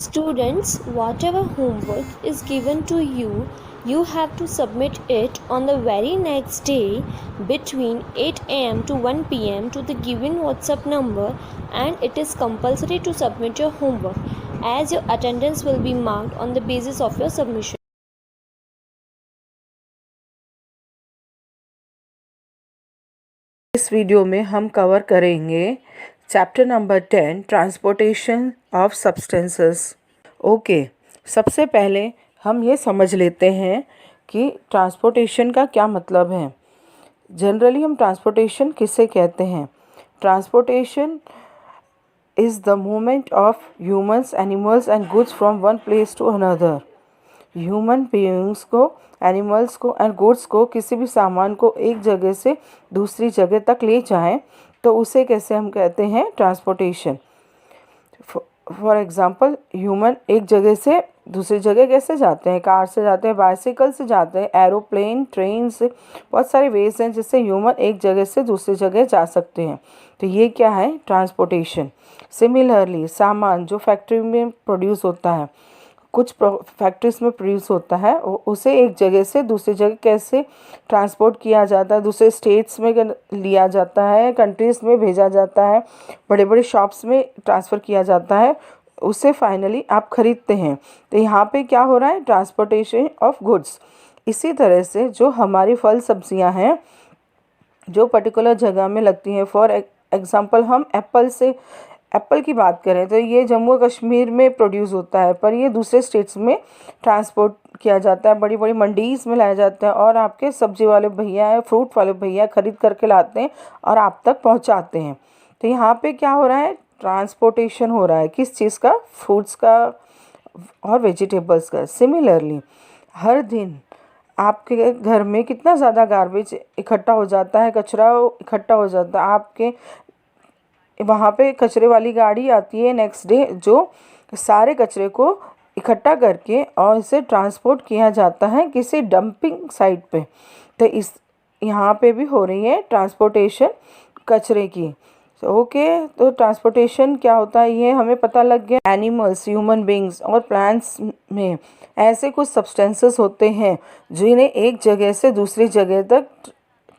Students, whatever homework is given to you, you have to submit it on the very next day between 8 am to 1 pm to the given WhatsApp number, and it is compulsory to submit your homework as your attendance will be marked on the basis of your submission. इस video में हम cover करेंगे chapter number 10 transportation of substances. Okay, सबसे पहले हम ये समझ लेते हैं कि ट्रांसपोर्टेशन का क्या मतलब है। जनरली हम ट्रांसपोर्टेशन किसे कहते हैं? Transportation is the movement of humans, animals and goods from one place to another. Human beings को, एनिमल्स को एंड गुड्स को, किसी भी सामान को एक जगह से दूसरी जगह तक ले जाएं तो उसे कैसे हम कहते हैं? ट्रांसपोर्टेशन। फॉर एग्ज़ाम्पल, ह्यूमन एक जगह से दूसरी जगह कैसे जाते हैं? कार से जाते हैं, बाइसिकल से जाते हैं, एरोप्लेन, ट्रेन से, बहुत सारे वेज हैं जिससे ह्यूमन एक जगह से दूसरी जगह जा सकते हैं। तो ये क्या है? ट्रांसपोर्टेशन। सिमिलरली, सामान जो फैक्ट्री में प्रोड्यूस होता है, कुछ फैक्ट्रीज में प्रोड्यूस होता है, उसे एक जगह से दूसरी जगह कैसे ट्रांसपोर्ट किया जाता है? दूसरे स्टेट्स में लिया जाता है, कंट्रीज़ में भेजा जाता है, बड़े बड़े शॉप्स में ट्रांसफ़र किया जाता है, उसे फाइनली आप ख़रीदते हैं। तो यहाँ पे क्या हो रहा है? Transportation of goods. इसी तरह से जो हमारी फल सब्जियाँ हैं जो पर्टिकुलर जगह में लगती हैं, फॉर एग्ज़ाम्पल हम एप्पल की बात करें तो ये जम्मू कश्मीर में प्रोड्यूस होता है, पर ये दूसरे स्टेट्स में ट्रांसपोर्ट किया जाता है, बड़ी बड़ी मंडीज़ में लाया जाता है, और आपके सब्जी वाले भैया हैं, फ्रूट वाले भैया ख़रीद करके लाते हैं और आप तक पहुंचाते हैं। तो यहाँ पे क्या हो रहा है? ट्रांसपोर्टेशन हो रहा है। किस चीज़ का? फ्रूट्स का और वेजिटेबल्स का। सिमिलरली, हर दिन आपके घर में कितना ज़्यादा गार्बेज इकट्ठा हो जाता है, कचरा इकट्ठा हो जाता है। आपके वहाँ पे कचरे वाली गाड़ी आती है नेक्स्ट डे, जो सारे कचरे को इकट्ठा करके और इसे ट्रांसपोर्ट किया जाता है किसी डंपिंग साइट पे। तो इस यहाँ पे भी हो रही है ट्रांसपोर्टेशन कचरे की। ओके, तो ट्रांसपोर्टेशन क्या होता है ये हमें पता लग गया। एनिमल्स, ह्यूमन बींग्स और प्लांट्स में ऐसे कुछ सब्सटेंसेस होते हैं जिन्हें एक जगह से दूसरी जगह तक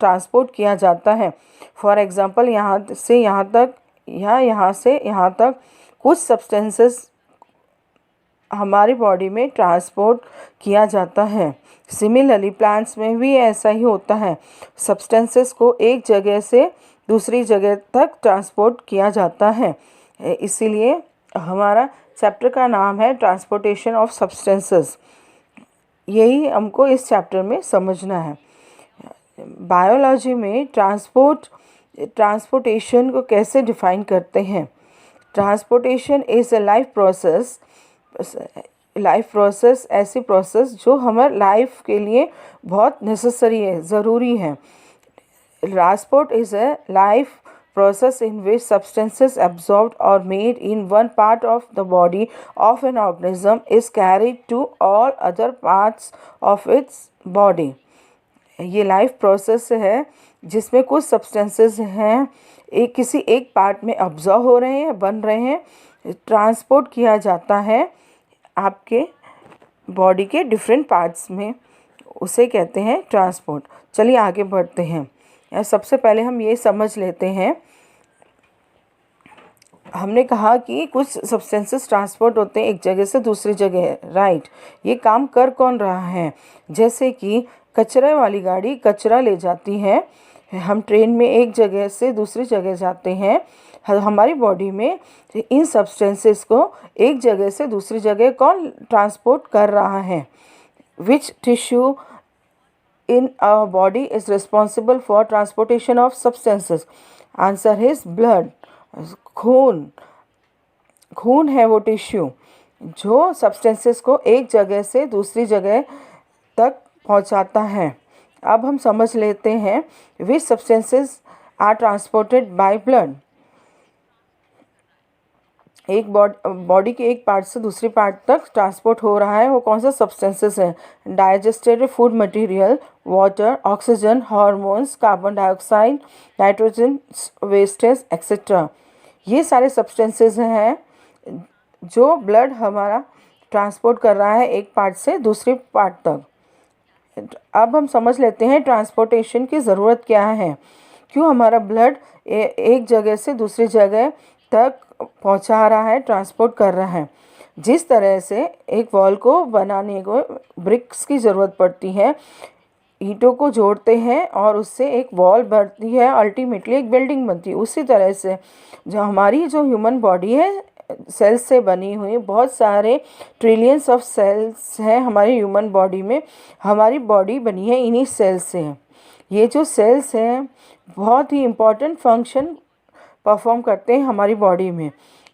ट्रांसपोर्ट किया जाता है। फॉर एग्ज़ाम्पल, यहाँ से यहाँ तक या यहाँ से यहाँ तक कुछ सब्सटेंसेस हमारी बॉडी में ट्रांसपोर्ट किया जाता है। सिमिलरली, प्लांट्स में भी ऐसा ही होता है। सब्सटेंसेस को एक जगह से दूसरी जगह तक ट्रांसपोर्ट किया जाता है। इसीलिए हमारा चैप्टर का नाम है ट्रांसपोर्टेशन ऑफ सब्सटेंसेस। यही हमको इस चैप्टर में समझना है। बायोलॉजी में ट्रांसपोर्टेशन को कैसे डिफाइन करते हैं? Transportation is a life process, ऐसी प्रोसेस जो हमारे लाइफ के लिए बहुत नेसेसरी है, ज़रूरी है। Transport is a life process in which substances absorbed or made in one part of the body of an organism is carried to all other parts of its body। ये life process है जिसमें कुछ substances हैं किसी एक part में observe हो रहे हैं, बन रहे हैं, ट्रांसपोर्ट किया जाता है आपके बॉडी के डिफरेंट पार्ट्स में, उसे कहते हैं ट्रांसपोर्ट। चलिए आगे बढ़ते हैं। सबसे पहले हम ये समझ लेते हैं, हमने कहा कि कुछ सब्सटेंसेस ट्रांसपोर्ट होते हैं एक जगह से दूसरी जगह, राइट। ये काम कर कौन रहा है? जैसे कि कचरे वाली गाड़ी कचरा ले जाती है, हम ट्रेन में एक जगह से दूसरी जगह जाते हैं, हमारी बॉडी में इन सब्सटेंसेस को एक जगह से दूसरी जगह कौन ट्रांसपोर्ट कर रहा है? विच tissue in our body is responsible for transportation of substances? Answer is blood। खून है वो टिश्यू जो सब्सटेंसेस को एक जगह से दूसरी जगह तक पहुंचाता है। अब हम समझ लेते हैं which substances are transported by blood। एक बॉडी के एक पार्ट से दूसरी पार्ट तक ट्रांसपोर्ट हो रहा है, वो कौन सा सब्सटेंसेस है? Digested food material, water, oxygen, hormones, carbon dioxide, nitrogen wastage etcetera. ये सारे सब्सटेंसेस हैं जो ब्लड हमारा ट्रांसपोर्ट कर रहा है एक पार्ट से दूसरे पार्ट तक। अब हम समझ लेते हैं ट्रांसपोर्टेशन की ज़रूरत क्या है, क्यों हमारा ब्लड एक जगह से दूसरी जगह तक पहुंचा रहा है, ट्रांसपोर्ट कर रहा है। जिस तरह से एक वॉल को बनाने को ब्रिक्स की ज़रूरत पड़ती है, ईंटों को जोड़ते हैं और उससे एक वॉल बनती है, अल्टीमेटली एक बिल्डिंग बनती है। उसी तरह से जो हमारी जो ह्यूमन बॉडी है सेल्स से बनी हुई, बहुत सारे ट्रिलियंस ऑफ सेल्स हैं हमारी ह्यूमन बॉडी में। हमारी बॉडी बनी है इन्हीं सेल्स से। ये जो सेल्स हैं बहुत ही इम्पॉर्टेंट फंक्शन परफॉर्म करते हैं हमारी बॉडी में।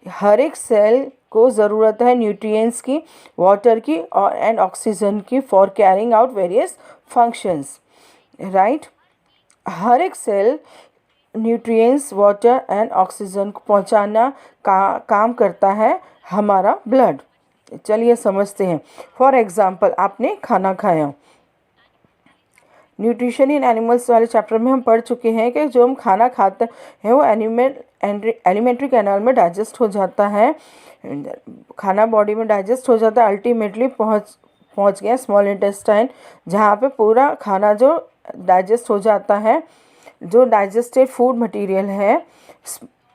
हर एक सेल को ज़रूरत है न्यूट्रिएंट्स की, वाटर की और एंड ऑक्सीजन की for carrying out various functions, right. हर एक cell nutrients, water and oxygen को पहुंचाना काम करता है हमारा ब्लड। चलिए समझते हैं। फॉर एग्जांपल, आपने खाना खाया। न्यूट्रिशन इन एनिमल्स वाले चैप्टर में हम पढ़ चुके हैं कि जो हम खाना खाते हैं वो एलिमेंट्री कैनाल में डाइजेस्ट हो जाता है, खाना बॉडी में डाइजेस्ट हो जाता है, अल्टीमेटली पहुंच गया स्मॉल इंटेस्टाइन, जहाँ पे पूरा खाना जो डाइजेस्ट हो जाता है। जो डाइजेस्टेड फूड मटेरियल है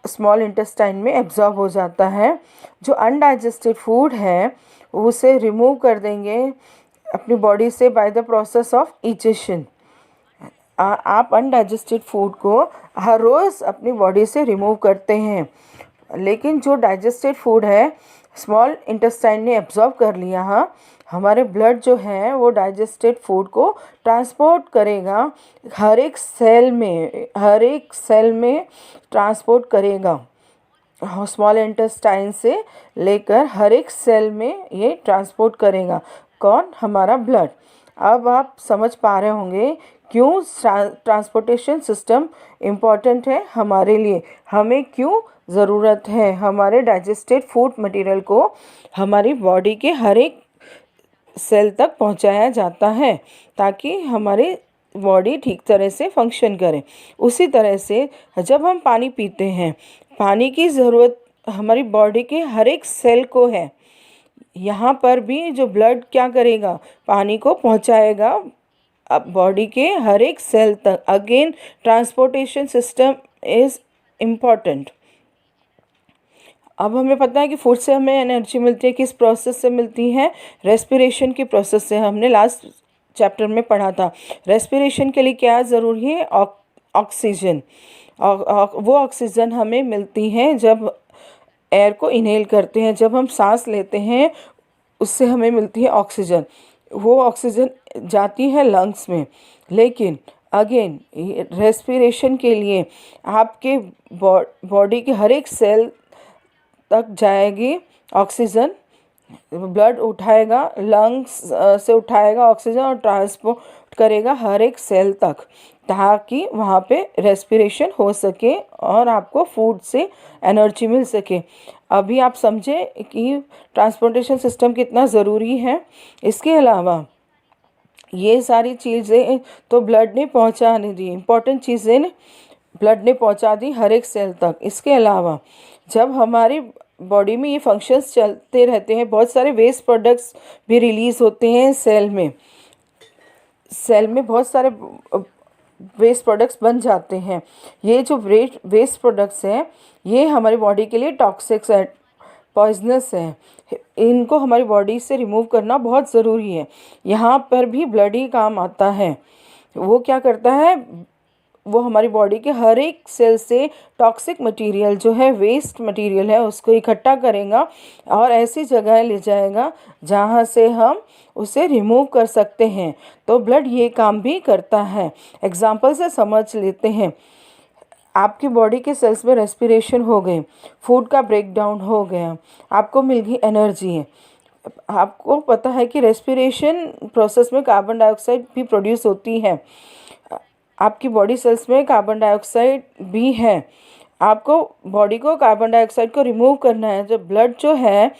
स्मॉल इंटेस्टाइन में एब्जॉर्ब हो जाता है। जो अनडाइजेस्टेड फूड है उसे रिमूव कर देंगे अपनी बॉडी से by the process of egestion. आप अनडाइजेस्टेड फूड को हर रोज़ अपनी बॉडी से रिमूव करते हैं, लेकिन जो डाइजेस्टेड फूड है स्मॉल इंटेस्टाइन ने एब्जॉर्ब कर लिया। हाँ, हमारे ब्लड जो है वो डाइजेस्टेड फूड को ट्रांसपोर्ट करेगा, हर एक सेल में ट्रांसपोर्ट करेगा। स्मॉल इंटेस्टाइन से लेकर हर एक सेल में ये ट्रांसपोर्ट करेगा। कौन? हमारा ब्लड। अब आप समझ पा रहे होंगे क्यों ट्रांसपोर्टेशन सिस्टम इम्पॉर्टेंट है हमारे लिए, हमें क्यों ज़रूरत है हमारे डाइजेस्टेड फूड मटेरियल को हमारी बॉडी के हर एक सेल तक पहुंचाया जाता है ताकि हमारी बॉडी ठीक तरह से फंक्शन करे। उसी तरह से जब हम पानी पीते हैं, पानी की ज़रूरत हमारी बॉडी के हर एक सेल को है। यहाँ पर भी जो ब्लड क्या करेगा, पानी को पहुँचाएगा अब बॉडी के हर एक सेल तक। Again transportation system is important. अब हमें पता है कि फूड से हमें एनर्जी मिलती है, किस प्रोसेस से मिलती है? रेस्पिरेशन की प्रोसेस से। हमने लास्ट चैप्टर में पढ़ा था। रेस्पिरेशन के लिए क्या ज़रूरी है? ऑक्सीजन। वो ऑक्सीजन हमें मिलती है जब एयर को इनहेल करते हैं, जब हम सांस लेते हैं उससे हमें मिलती है ऑक्सीजन। वो ऑक्सीजन जाती है लंग्स में, लेकिन अगेन रेस्पिरेशन के लिए आपके बॉडी के हर एक सेल तक जाएगी ऑक्सीजन। ब्लड उठाएगा, लंग्स से उठाएगा ऑक्सीजन और ट्रांसपोर्ट करेगा हर एक सेल तक, ताकि वहाँ पे रेस्पिरेशन हो सके और आपको फूड से एनर्जी मिल सके। अभी आप समझे कि ट्रांसपोर्टेशन सिस्टम कितना ज़रूरी है। इसके अलावा ये सारी चीज़ें तो ब्लड ने पहुँचाने दी, इम्पॉर्टेंट चीज़ें ब्लड ने पहुँचा दी हर एक सेल तक। इसके अलावा जब हमारी बॉडी में ये फंक्शंस चलते रहते हैं, बहुत सारे वेस्ट प्रोडक्ट्स भी रिलीज़ होते हैं सेल में बहुत सारे वेस्ट प्रोडक्ट्स बन जाते हैं। ये जो वेस्ट प्रोडक्ट्स हैं ये हमारी बॉडी के लिए टॉक्सिक्स है, पॉइजनस है। इनको हमारी बॉडी से रिमूव करना बहुत ज़रूरी है। यहाँ पर भी ब्लड ही काम आता है। वो क्या करता है, वो हमारी बॉडी के हर एक सेल से टॉक्सिक मटेरियल जो है, वेस्ट मटेरियल है, उसको इकट्ठा करेगा और ऐसी जगह ले जाएगा जहाँ से हम उसे रिमूव कर सकते हैं। तो ब्लड ये काम भी करता है। एग्जाम्पल से समझ लेते हैं। आपकी बॉडी के सेल्स में रेस्पिरेशन हो गई, फूड का ब्रेक डाउन हो गया, आपको मिल गई एनर्जी। आपको पता है कि रेस्पिरेशन प्रोसेस में कार्बन डाइऑक्साइड भी प्रोड्यूस होती है। आपकी बॉडी सेल्स में कार्बन डाइऑक्साइड भी है। आपको बॉडी को कार्बन डाइऑक्साइड को रिमूव करना है। जो ब्लड जो है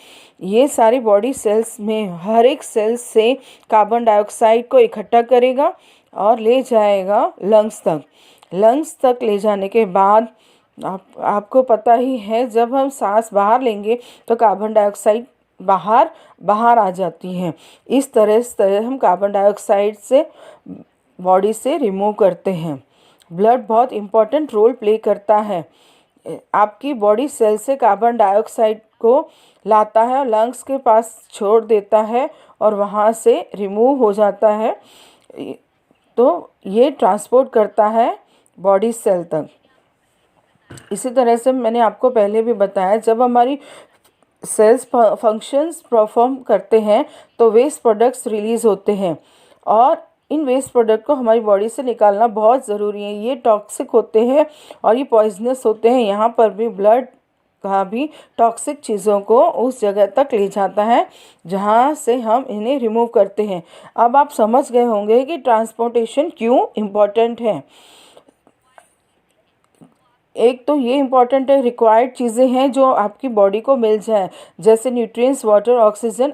ये सारी बॉडी सेल्स में हर एक सेल से कार्बन डाइऑक्साइड को इकट्ठा करेगा और ले जाएगा लंग्स तक। लंग्स तक ले जाने के बाद आपको पता ही है, जब हम सांस बाहर लेंगे तो कार्बन डाइऑक्साइड बाहर आ जाती है। इस तरह हम कार्बन डाइऑक्साइड से बॉडी से रिमूव करते हैं। ब्लड बहुत इम्पोर्टेंट रोल प्ले करता है। आपकी बॉडी सेल से कार्बन डाइऑक्साइड को लाता है और लंग्स के पास छोड़ देता है और वहाँ से रिमूव हो जाता है। तो ये ट्रांसपोर्ट करता है बॉडी सेल तक। इसी तरह से मैंने आपको पहले भी बताया, जब हमारी सेल्स फंक्शंस परफॉर्म करते हैं तो वेस्ट प्रोडक्ट्स रिलीज़ होते हैं और इन वेस्ट प्रोडक्ट को हमारी बॉडी से निकालना बहुत ज़रूरी है। ये टॉक्सिक होते हैं और ये पॉइजनस होते हैं। यहाँ पर भी ब्लड का भी टॉक्सिक चीज़ों को उस जगह तक ले जाता है जहाँ से हम इन्हें रिमूव करते हैं। अब आप समझ गए होंगे कि ट्रांसपोर्टेशन क्यों इम्पोर्टेंट है। एक तो ये इम्पॉर्टेंट है, रिक्वायर्ड चीज़ें हैं जो आपकी बॉडी को मिल जाए, जैसे न्यूट्रिएंट्स, वाटर, ऑक्सीजन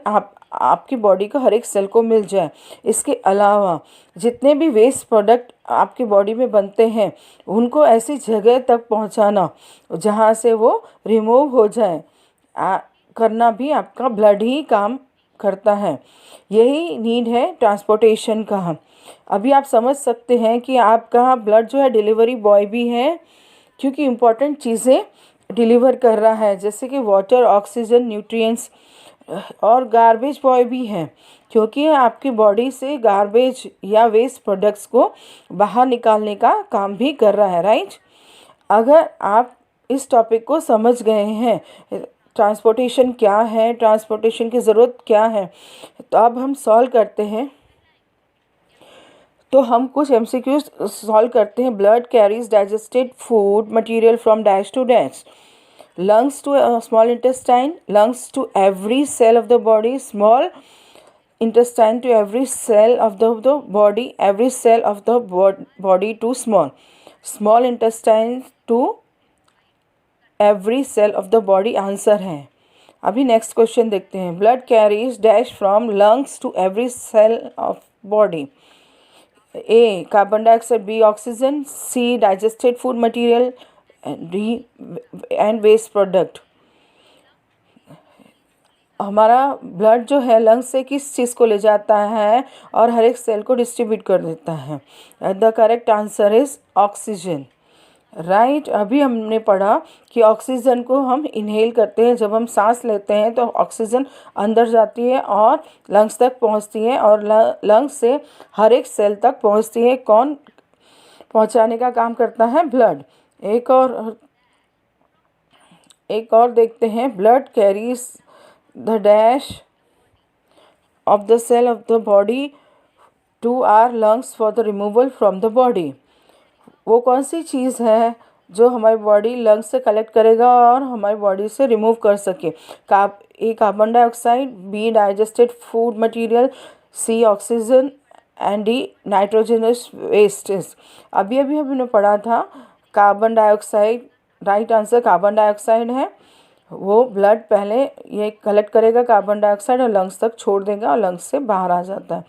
आपकी बॉडी को हर एक सेल को मिल जाए। इसके अलावा जितने भी वेस्ट प्रोडक्ट आपकी बॉडी में बनते हैं उनको ऐसी जगह तक पहुंचाना जहां से वो रिमूव हो जाए करना भी आपका ब्लड ही काम करता है। यही नीड है ट्रांसपोर्टेशन का। अभी आप समझ सकते हैं कि आपका ब्लड जो है डिलीवरी बॉय भी है, क्योंकि इम्पॉर्टेंट चीज़ें डिलीवर कर रहा है, जैसे कि वाटर, ऑक्सीजन, न्यूट्रिएंट्स, और गार्बेज बॉय भी है, क्योंकि आपकी बॉडी से गार्बेज या वेस्ट प्रोडक्ट्स को बाहर निकालने का काम भी कर रहा है, राइट। अगर आप इस टॉपिक को समझ गए हैं, ट्रांसपोर्टेशन क्या है, ट्रांसपोर्टेशन की ज़रूरत क्या है, तो अब हम सॉल्व करते हैं। तो हम कुछ MCQs सॉल्व करते हैं। Blood carries digested food material from dash to dash, lungs to small intestine, lungs to every cell of the body, small intestine to every cell of the body, every cell of the body to small intestine to every cell of the body। Answer है। अभी next question देखते हैं। Blood carries dash from lungs to every cell of body. A carbon dioxide, B oxygen, C digested food material, D and waste product। हमारा blood जो है lungs से किस चीज़ को ले जाता है और हर एक सेल को डिस्ट्रीब्यूट कर देता है। The correct answer is oxygen, right. अभी हमने पढ़ा कि ऑक्सीजन को हम इनहेल करते हैं, जब हम सांस लेते हैं तो ऑक्सीजन अंदर जाती है और लंग्स तक पहुंचती है और लंग्स से हर एक सेल तक पहुंचती है। कौन पहुंचाने का काम करता है? ब्लड। एक और देखते हैं। Blood carries the dash of the cell of the body to our lungs for the removal from the body. वो कौन सी चीज़ है जो हमारी बॉडी लंग्स से कलेक्ट करेगा और हमारी बॉडी से रिमूव कर सके? A carbon dioxide, B digested food material, C oxygen and D nitrogenous wastage. अभी हमने पढ़ा था carbon dioxide, right answer carbon dioxide है। वो ब्लड पहले ये कलेक्ट करेगा कार्बन डाइऑक्साइड और लंग्स तक छोड़ देगा और लंग्स से बाहर आ जाता है।